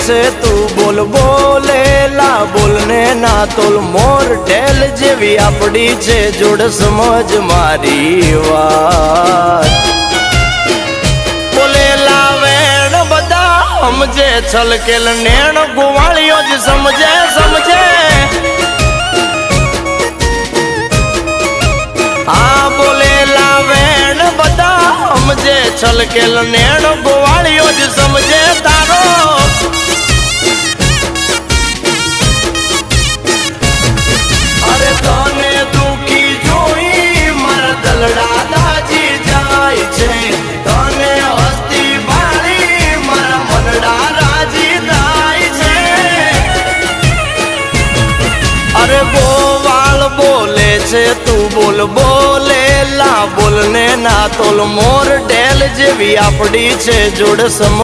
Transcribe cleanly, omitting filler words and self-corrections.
છે તું બોલ બોલેલા બોલને ના તોલ મોર ઢેલ જેવી આપડી છે જોડ સમજ મારી વાત બોલેલા વેણ બધા સમજે છલકેલ નેણ ગોવાળીઓ જ સમજે સમજે આ બોલેલા વેણ બધા સમજે છલકેલ નેણ ગોવાળીઓ જ સમજે તારો અરે તને દુખી જોઈ મારા દલડા દાજી જાય છે તને હસ્તી બાળી મારા મનડા રાજી થાય છે અરે ગોવાળ બોલે છે તું બોલ બોલેલા બોલને ના તોલ મોર ઢેલ જેવી આપડી છે જોડ સમ